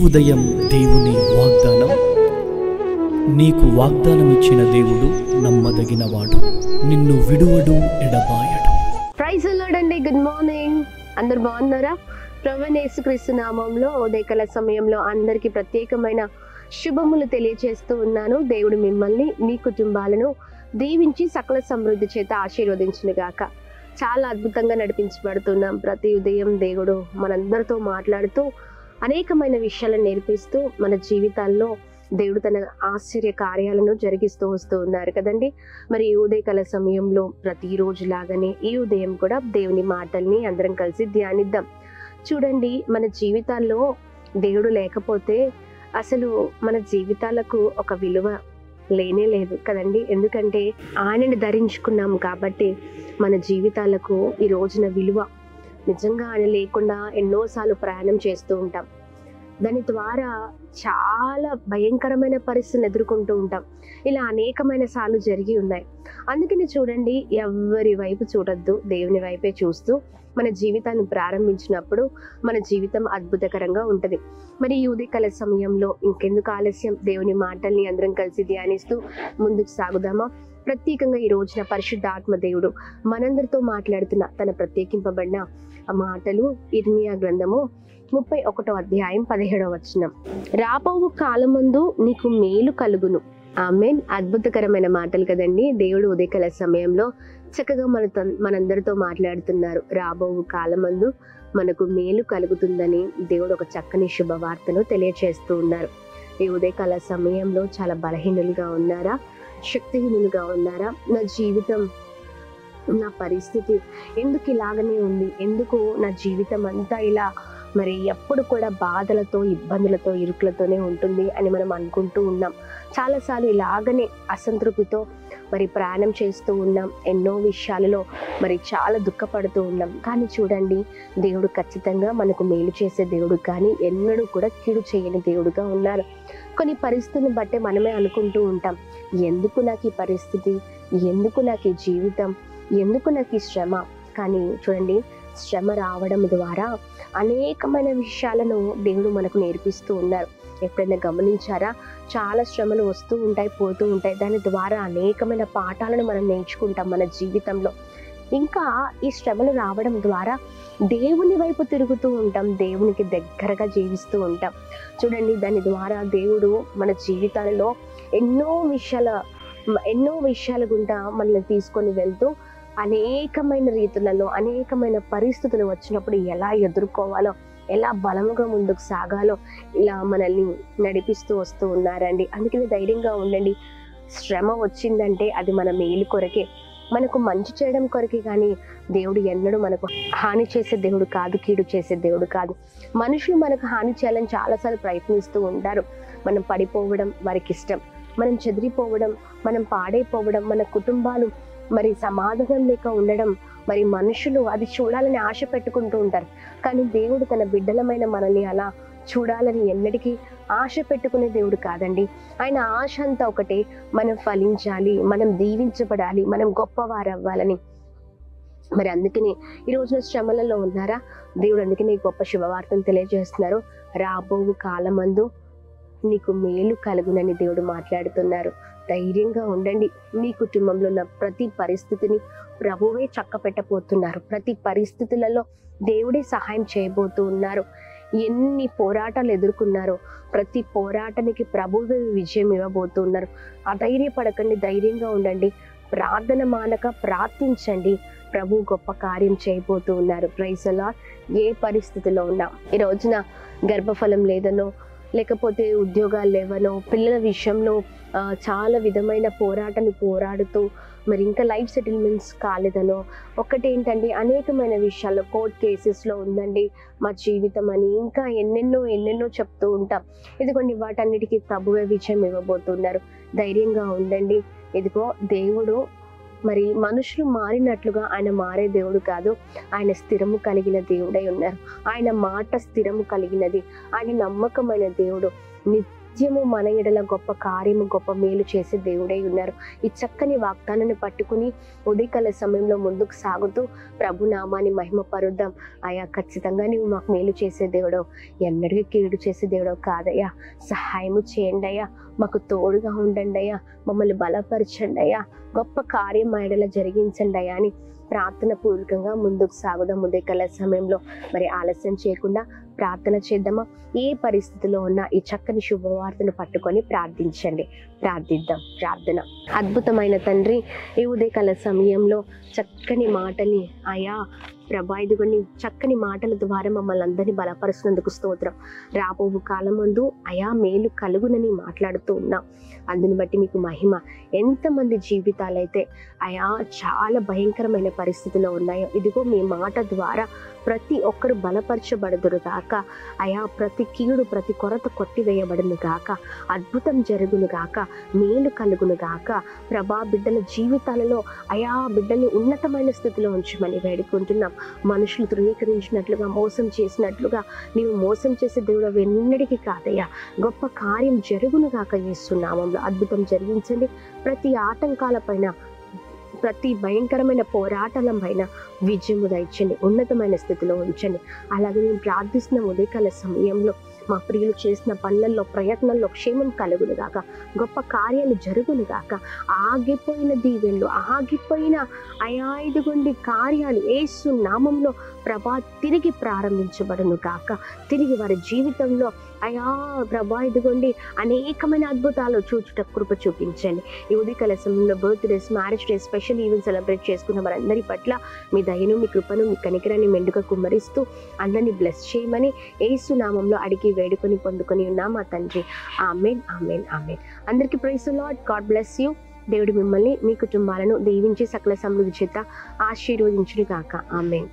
ఉదయం దేవుని వాగ్దానం. నీకు వాగ్దానం ఇచ్చిన దేవుడు నమ్మదగినవాడు, నిన్ను విడువడు, ఎడబాయడు. ప్రైజ్ ది లార్డ్ అండి. Good morning. అందరు బాగున్నారా? ప్రభువైన యేసుక్రీస్తు నామములో ఉదయకాల సమయంలో అందరికీ ప్రత్యేకమైన శుభములు తెలియజేస్తూ ఉన్నాను. దేవుడు మిమ్మల్ని, మీ కుటుంబాలను దీవించి సకల సమృద్ధి చేత ఆశీర్వదించును గాక. చాలా అద్భుతంగా నడిపించబడుతున్నాం. ప్రతి ఉదయం దేవుడు మనందరితో మాట్లాడుతూ అనేకమైన విషయాలను నేర్పిస్తూ మన జీవితాల్లో దేవుడు తన ఆశ్చర్య కార్యాలను జరిగిస్తూ వస్తూ ఉన్నారు కదండి. మరి ఈ ఉదయకాల సమయంలో ప్రతిరోజు లాగానే ఈ ఉదయం కూడా దేవుని మాటల్ని అందరం కలిసి ధ్యానిద్దాం. చూడండి, మన జీవితాల్లో దేవుడు లేకపోతే అసలు మన జీవితాలకు ఒక విలువ లేనే లేదు కదండి. ఎందుకంటే ఆయనని ధరించుకున్నాం కాబట్టి మన జీవితాలకు ఈ రోజున విలువ. నిజంగా ఆయన లేకుండా ఎన్నోసార్లు ప్రయాణం చేస్తూ ఉంటాం. దాని ద్వారా చాలా భయంకరమైన పరిస్థితులు ఎదుర్కొంటూ ఉంటాం. ఇలా అనేకమైన సార్లు జరిగి ఉన్నాయి. అందుకని చూడండి, ఎవరి వైపు చూడొద్దు, దేవుని వైపే చూస్తూ మన జీవితాన్ని ప్రారంభించినప్పుడు మన జీవితం అద్భుతకరంగా ఉంటుంది. మరి ఈ ఉదయకాల సమయంలో ఇంకెందుకు ఆలస్యం, దేవుని మాటల్ని అందరం కలిసి ధ్యానిస్తూ ముందుకు సాగుదామా? ప్రత్యేకంగా ఈ రోజున పరిశుద్ధాత్మ దేవుడు మనందరితో మాట్లాడుతున్న తన ప్రత్యేకింపబడిన ఆ మాటలు ఇర్మియా గ్రంథము 31వ అధ్యాయం 17వ వచనం. రాబోవు కాలమందు నీకు మేలు కలుగును. ఆమేన్. అద్భుతకరమైన మాటలు కదండి. దేవుడు ఉదయకాల సమయంలో చక్కగా మనందరితో మాట్లాడుతున్నారు. రాబోవు కాలమందు మనకు మేలు కలుగుతుందని దేవుడు ఒక చక్కని శుభవార్తను తెలియచేస్తూ ఉన్నారు. ఈ ఉదయకాల సమయంలో చాలా బలహీనులుగా ఉన్నారా? శక్తిహీనులుగా ఉన్నారా? నా జీవితం, నా పరిస్థితి ఎందుకు ఇలాగనే ఉంది? ఎందుకు నా జీవితం అంతా ఇలా మరి ఎప్పుడు కూడా బాధలతో, ఇబ్బందులతో, ఇరుకులతోనే ఉంటుంది అని మనం అనుకుంటూ ఉన్నాం. చాలాసార్లు ఇలాగనే అసంతృప్తితో మరి ప్రయాణం చేస్తూ ఉన్నాం. ఎన్నో విషయాలలో మరి చాలా దుఃఖపడుతూ ఉన్నాం. కానీ చూడండి, దేవుడు ఖచ్చితంగా మనకు మేలు చేసే దేవుడు, కానీ ఎన్నడూ కూడా కీడు చేయని దేవుడుగా ఉన్నారు. కొన్ని పరిస్థితులను బట్టే మనమే అనుకుంటూ ఉంటాం, ఎందుకు నాకు ఈ పరిస్థితి, ఎందుకు నాకు ఈ జీవితం, ఎందుకు నాకు ఈ శ్రమ. కానీ చూడండి, శ్రమ రావడం ద్వారా అనేకమైన విషయాలను దేవుడు మనకు నేర్పిస్తూ ఉన్నారు. ఎప్పుడైనా గమనించారా? చాలా శ్రమలు వస్తూ ఉంటాయి, పోతూ ఉంటాయి. దాని ద్వారా అనేకమైన పాఠాలను మనం నేర్చుకుంటాం మన జీవితంలో. ఇంకా ఈ శ్రమలు రావడం ద్వారా దేవుని వైపు తిరుగుతూ ఉంటాం, దేవునికి దగ్గరగా జీవిస్తూ ఉంటాం. చూడండి, దాని ద్వారా దేవుడు మన జీవితాలలో ఎన్నో విషయాల గుండా మనల్ని తీసుకొని వెళ్తూ అనేకమైన రీతులలో, అనేకమైన పరిస్థితులు వచ్చినప్పుడు ఎలా ఎదుర్కోవాలో, ఎలా బలముగా ముందుకు సాగాలో ఇలా మనల్ని నడిపిస్తూ వస్తూ ఉన్నారండి. అందుకని ధైర్యంగా ఉండండి. శ్రమ వచ్చిందంటే అది మన మేలు కొరకే, మనకు మంచి చేయడం కొరకే. కానీ దేవుడు ఎన్నడూ మనకు హాని చేసే దేవుడు కాదు, కీడు చేసే దేవుడు కాదు. మనుషులు మనకు హాని చేయాలని చాలాసార్లు ప్రయత్నిస్తూ ఉంటారు. మనం పడిపోవడం వారికి ఇష్టం, మనం చెదిరిపోవడం, మనం పాడైపోవడం, మన కుటుంబాలు మరి సమాధానం లేక ఉండడం, మరి మనుషులు అది చూడాలని ఆశ పెట్టుకుంటూ ఉంటారు. కానీ దేవుడు తన బిడ్డలమైన మనల్ని అలా చూడాలని ఎన్నటికీ ఆశ పెట్టుకునే దేవుడు కాదండి. ఆయన ఆశ అంతా ఒకటే, మనం ఫలించాలి, మనం దీవించబడాలి, మనం గొప్పవారు అవ్వాలని. మరి అందుకని ఈ రోజున శ్రమలలో ఉన్నారా? దేవుడు అందుకని గొప్ప శుభవార్తను తెలియజేస్తున్నారు. రాబోవు కాలమందు నీకు మేలు కలుగునని దేవుడు మాట్లాడుతున్నారు. ధైర్యంగా ఉండండి. మీ కుటుంబంలో ఉన్న ప్రతి పరిస్థితిని ప్రభువే చక్కపెట్టబోతున్నారు. ప్రతి పరిస్థితులలో దేవుడే సహాయం చేయబోతూ ఉన్నారు. ఎన్ని పోరాటాలు ఎదుర్కొన్నారో ప్రతి పోరాటానికి ప్రభువే విజయం ఇవ్వబోతున్నారు. అధైర్యపడకండి, ధైర్యంగా ఉండండి. ప్రార్థన మానక ప్రార్థించండి. ప్రభు గొప్ప కార్యం చేయబోతూ ఉన్నారు. Praise the lord. ఏ పరిస్థితిలో ఉన్నా, ఈ రోజున గర్భఫలం లేదనో, లేకపోతే ఉద్యోగాలు లేవనో, పిల్లల విషయంలో చాలా విధమైన పోరాటాన్ని పోరాడుతూ మరి ఇంకా లైఫ్ సెటిల్మెంట్స్ కాలేదనో, ఒక్కటేంటండి అనేకమైన విషయాల్లో కోర్ట్ కేసెస్లో ఉందండి మా జీవితం అని ఇంకా ఎన్నెన్నో చెప్తూ ఉంటాం. ఇదిగోండి, వాటన్నిటికీ ప్రభువే విజయం ఇవ్వబోతున్నారు. ధైర్యంగా ఉండండి. ఇదిగో దేవుడు మరి మనుషులు మారినట్లుగా ఆయన మారే దేవుడు కాదు. ఆయన స్థిరము కలిగిన దేవుడై ఉన్నారు. ఆయన మాట స్థిరము కలిగినది. ఆయన నమ్మకమైన దేవుడు. నిత్యము మన ఎడల గొప్ప కార్యము, గొప్ప మేలు చేసే దేవుడై ఉన్నారు. ఈ చక్కని వాగ్దానాన్ని పట్టుకుని ఉదయకాల సమయంలో ముందుకు సాగుతూ ప్రభు నామాన్ని మహిమ పరుద్దాం. అయ్యా, ఖచ్చితంగా నీవు మాకు మేలు చేసే దేవుడో, ఎన్నడికి కీడు చేసే దేవుడో కాదయ్యా. సహాయము చేయండి అయ్యా, మాకు తోడుగా ఉండండి అయ్యా, మమ్మల్ని బలపరచండి అయ్యా, గొప్ప కార్యం మా ఎడల జరిగించండి అయ్యా అని ప్రార్థన పూర్వకంగా ముందుకు సాగుదాం. ఉదయకాల సమయంలో మరి ఆలస్యం చేయకుండా ప్రార్థన చేద్దామా? ఏ పరిస్థితిలో ఉన్నా ఈ చక్కని శుభవార్తను పట్టుకొని ప్రార్థించండి. ప్రార్థిద్దాం. ప్రార్థన. అద్భుతమైన తండ్రి, ఈ ఉదయకాల సమయంలో చక్కని మాటని అయా ప్రభా, ఇదిగోని చక్కని మాటల ద్వారా మమ్మల్ని అందరినీ బలపరుస్తున్నందుకు స్తోత్రం. రాబోవు కాలం ముందు అయా మేలు కలుగునని మాట్లాడుతూ ఉన్నాం. అందుని బట్టి మీకు మహిమ. ఎంతమంది జీవితాలైతే అయా చాలా భయంకరమైన పరిస్థితిలో ఉన్నాయో, ఇదిగో మీ మాట ద్వారా ప్రతి ఒక్కరు బలపరచబడుదురు గాక. అయా ప్రతి కీడు, ప్రతి కొరత కొట్టివేయబడును గాక. అద్భుతం జరుగును గాక. మేలు కలుగును గాక. ప్రభా, బిడ్డల జీవితాలలో అయా బిడ్డల్ని ఉన్నతమైన స్థితిలో ఉంచమని వేడుకుంటున్నాం. మనుషులు ధృవీకరించినట్లుగా, మోసం చేసినట్లుగా నీవు మోసం చేసే దేవుడు వెన్నడికి కాదయ్యా. గొప్ప కార్యం జరుగును గాక. యేసు నామములో అద్భుతం జరిగించండి. ప్రతి ఆటంకాల పైన, ప్రతి భయంకరమైన పోరాటాల పైన విజయము దయచండి. ఉన్నతమైన స్థితిలో ఉంచండి. అలాగే మేము ప్రార్థిస్తున్న ఉదయకాల సమయంలో మా ప్రియులు చేసిన పనులలో, ప్రయత్నాల్లో క్షేమం కలుగును గాక. గొప్ప కార్యాలు జరుగును గాక. ఆగిపోయిన దీవెనలు, ఆగిపోయిన అయా ఇదిగోండి కార్యాలు యేసు నామంలో ప్రభా తిరిగి ప్రారంభించబడును గాక. తిరిగి వారి జీవితంలో అయా ప్రభా ఇదిగోండి అనేకమైన అద్భుతాలు చూచుట కృప చూపించండి. ఈ ఉదయకాల సమయంలో birthdays, marriage days, special event celebrate చేసుకున్న వారందరి పట్ల మీ దయను, మీ కృపను, మీ కనికరాన్ని మెండుగా కుమ్మరిస్తూ అందరినీ బ్లెస్ చేయమని యేసు నామంలో అడిగి వేడుకొని పొందుకొని ఉన్నాం మా తండ్రి. ఆమేన్, ఆమేన్, ఆమేన్. అందరికీ praise the lord. God bless you. దేవుడు మిమ్మల్ని, మీ కుటుంబాలను దీవించి సకల సమృద్ధి చేత ఆశీర్వదించును గాక. ఆమేన్.